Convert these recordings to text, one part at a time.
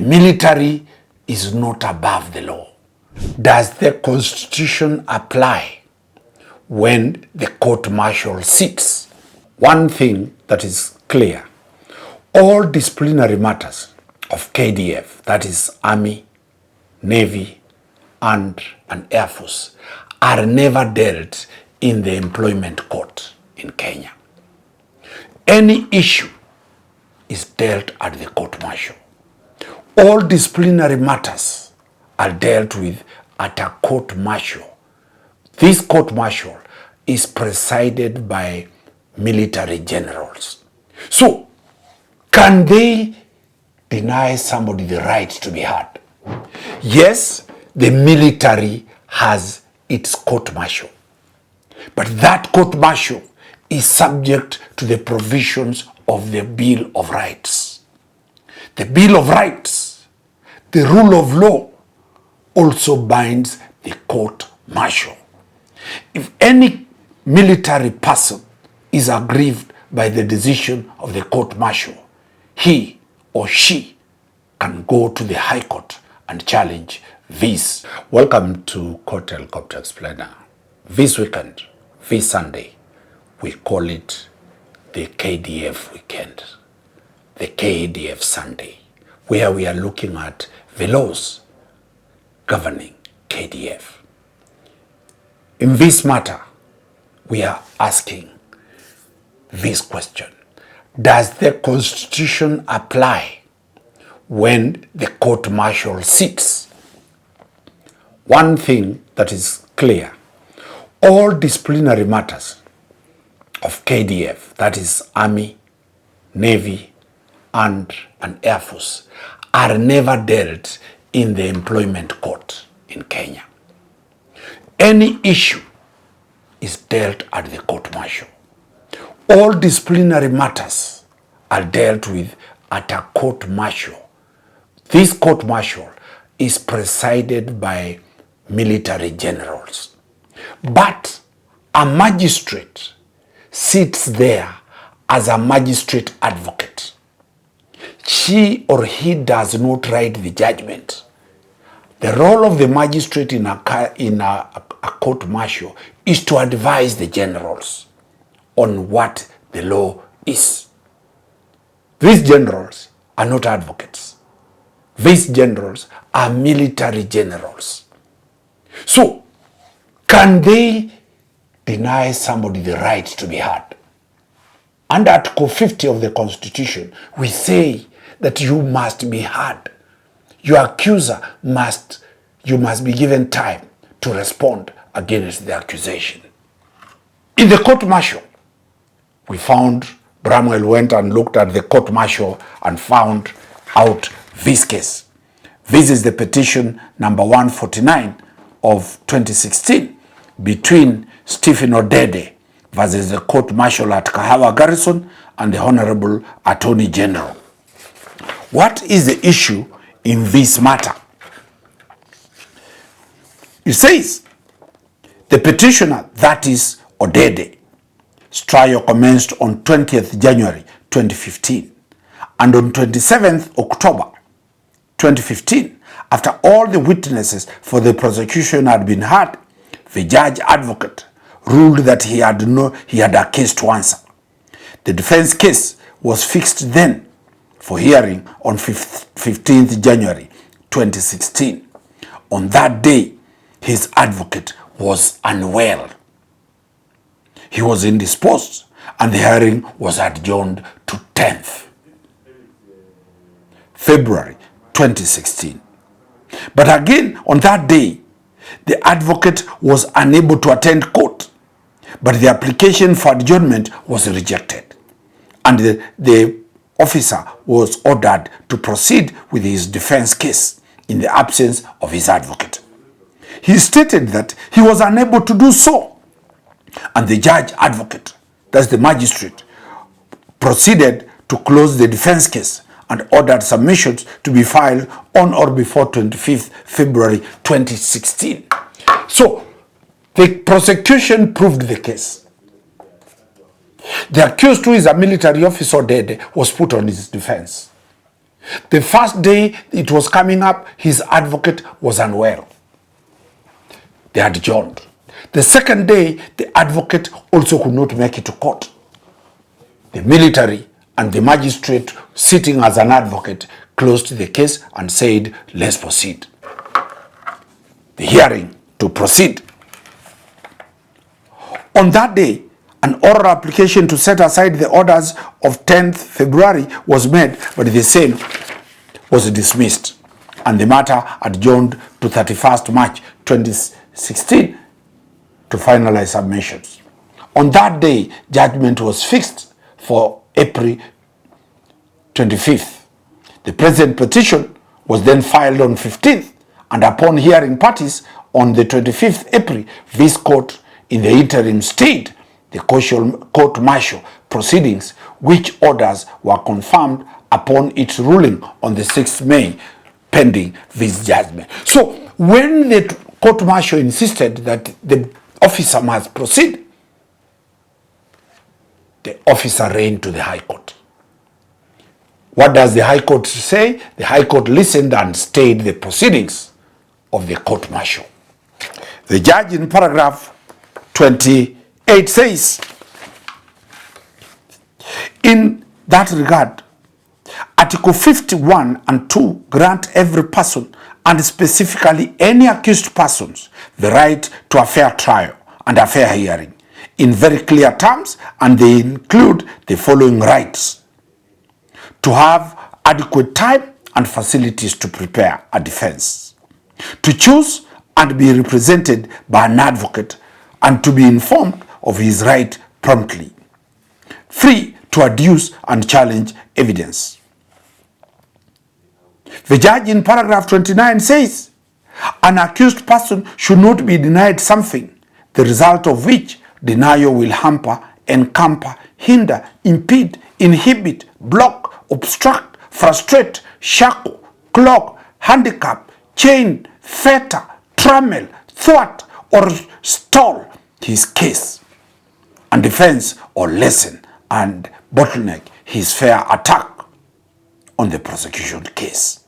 military is not above the law. Does the Constitution apply when the court-martial sits? One thing that is clear, all disciplinary matters of KDF, that is Army, Navy, and Air Force, are never dealt in the employment court in Kenya. Any issue is dealt at the court-martial. All disciplinary matters are dealt with at a court-martial. This court-martial is presided by military generals. So, can they deny somebody the right to be heard? Yes, the military has its court-martial, but that court-martial is subject to the provisions of the Bill of Rights. The Bill of Rights, the rule of law, also binds the court-martial. If any military person is aggrieved by the decision of the court-martial, he or she can go to the High Court and challenge this. Welcome to Court Helicopter Explainer. This weekend, this Sunday, we call it the KDF weekend, the KDF Sunday, where we are looking at the laws governing KDF. In this matter, we are asking this question: does the Constitution apply when the court-martial sits? One thing that is clear, all disciplinary matters of KDF, that is Army, Navy, and Air Force, are never dealt in the employment court in Kenya. Any issue is dealt at the court-martial. All disciplinary matters are dealt with at a court-martial. This court-martial is presided by military generals. But a magistrate sits there as a magistrate advocate. She or he does not write the judgment. The role of the magistrate in a court-martial is to advise the generals on what the law is. These generals are not advocates. These generals are military generals. So, can they deny somebody the right to be heard? Under Article 50 of the Constitution, we say that you must be heard. Your accuser must be given time to respond against the accusation. In the court-martial, we found Bramwell went and looked at the court-martial and found out this case. This is the petition number 149 of 2016 between Stephen Odede versus the court-martial at Kahawa Garrison and the Honorable Attorney General. What is the issue in this matter? It says, the petitioner, that is Odede, trial commenced on 20th January 2015, and on 27th October 2015, after all the witnesses for the prosecution had been heard, the judge advocate ruled that he had a case to answer. The defense case was fixed then for hearing on 15th January 2016. On that day, his advocate was unwell. He was indisposed, and the hearing was adjourned to 10th February 2016. But again, on that day, the advocate was unable to attend court, but the application for adjournment was rejected, and the officer was ordered to proceed with his defense case in the absence of his advocate. He stated that he was unable to do so, and the judge advocate, that's the magistrate, proceeded to close the defense case and ordered submissions to be filed on or before 25th February 2016. So, the prosecution proved the case. The accused, who is a military officer, Odede, was put on his defense. The first day it was coming up, his advocate was unwell. They adjourned. The second day, the advocate also could not make it to court. The military and the magistrate sitting as an advocate closed the case and said, let's proceed. The hearing to proceed. On that day, an oral application to set aside the orders of 10th February was made, but the same was dismissed, and the matter adjourned to 31st March 2016 to finalize submissions. On that day, judgment was fixed for April 25th. The present petition was then filed on 15th, and upon hearing parties on the 25th April, this court in the interim stayed the court-martial proceedings, which orders were confirmed upon its ruling on the 6th May, pending this judgment. So when the court-martial insisted that the officer must proceed, the officer ran to the High Court. What does the High Court say? The High Court listened and stayed the proceedings of the court-martial. The judge in paragraph 28 says, in that regard, Article 51 and 2 grant every person, and specifically any accused persons, the right to a fair trial and a fair hearing in very clear terms, and they include the following rights: to have adequate time and facilities to prepare a defense, to choose and be represented by an advocate, and to be informed of his right promptly, free to adduce and challenge evidence. The judge in paragraph 29 says, an accused person should not be denied something, the result of which denial will hamper, encumber, hinder, impede, inhibit, block, obstruct, frustrate, shackle, clog, handicap, chain, fetter, trammel, thwart, or stall his case, and defense or lessen and bottleneck his fair attack on the prosecution case.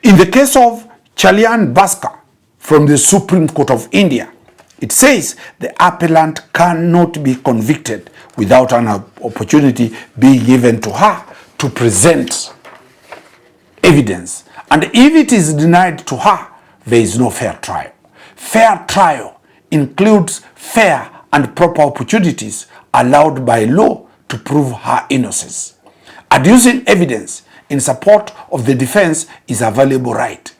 In the case of Chalyan Bhaskar from the Supreme Court of India, it says the appellant cannot be convicted without an opportunity being given to her to present evidence. And if it is denied to her, there is no fair trial. Fair trial includes fair and proper opportunities allowed by law to prove her innocence. Adducing evidence in support of the defense is a valuable right.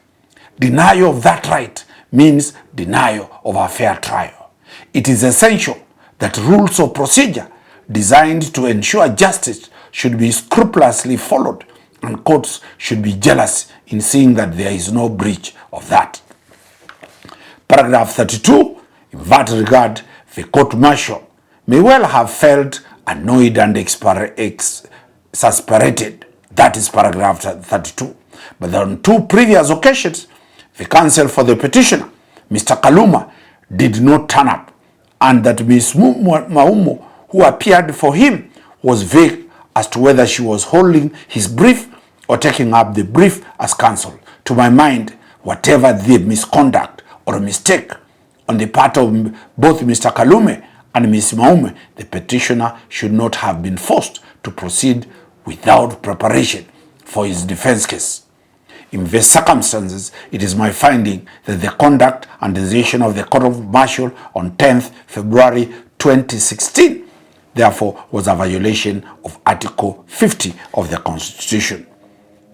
Denial of that right means denial of a fair trial. It is essential that rules of procedure designed to ensure justice should be scrupulously followed, and courts should be jealous in seeing that there is no breach of that. Paragraph 32, in that regard, the court-martial may well have felt annoyed and exasperated. That is paragraph 32. But on two previous occasions, the counsel for the petitioner, Mr. Kaluma, did not turn up, and that Ms. Maumo, who appeared for him, was vague as to whether she was holding his brief or taking up the brief as counsel. To my mind, whatever the misconduct or mistake on the part of both Mr. Kalume and Ms. Maume, the petitioner should not have been forced to proceed without preparation for his defense case. In these circumstances, it is my finding that the conduct and decision of the Court of Martial on 10th February 2016 therefore was a violation of Article 50 of the Constitution.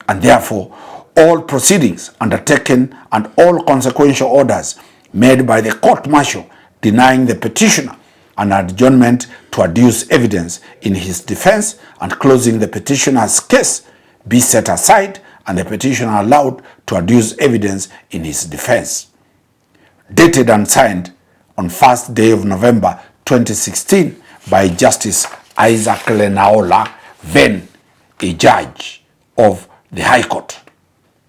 And therefore, all proceedings undertaken and all consequential orders made by the court-martial denying the petitioner an adjournment to adduce evidence in his defense and closing the petitioner's case be set aside, and the petitioner allowed to adduce evidence in his defense. Dated and signed on 1st day of November 2016 by Justice Isaac Lenaola, then a judge of the High Court,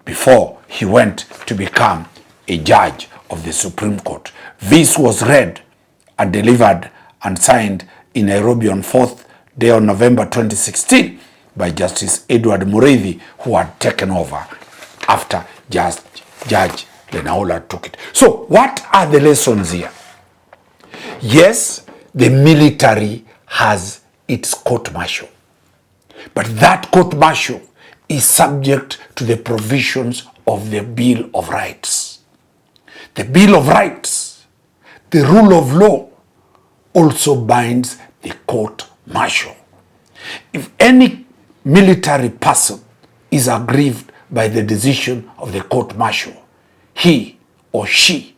before he went to become a judge of the Supreme Court. This was read and delivered and signed in Nairobi on 4th day of November 2016 by Justice Edward Mureithi, who had taken over after Judge Lenaola took it. So what are the lessons here? Yes, the military has its court-martial, but that court-martial is subject to the provisions of the Bill of Rights. The Bill of Rights, the rule of law, also binds the court-martial. If any military person is aggrieved by the decision of the court-martial, he or she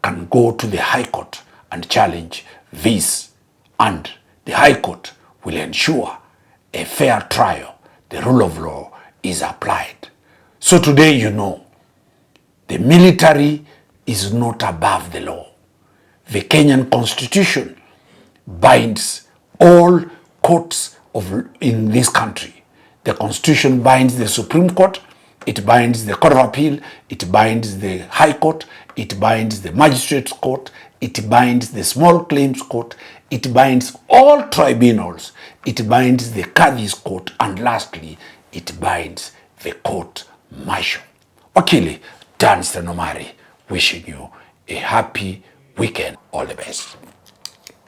can go to the High Court and challenge this, and the High Court will ensure a fair trial. The rule of law is applied. So today, you know, the military is not above the law. The Kenyan Constitution binds all courts in this country. The Constitution binds the Supreme Court, it binds the Court of Appeal, it binds the High Court, it binds the Magistrates Court, it binds the Small Claims Court, it binds all tribunals, it binds the Kadhi's Court, and lastly, it binds the court-martial. Wakili Danstan Omari, wishing you a happy weekend. All the best.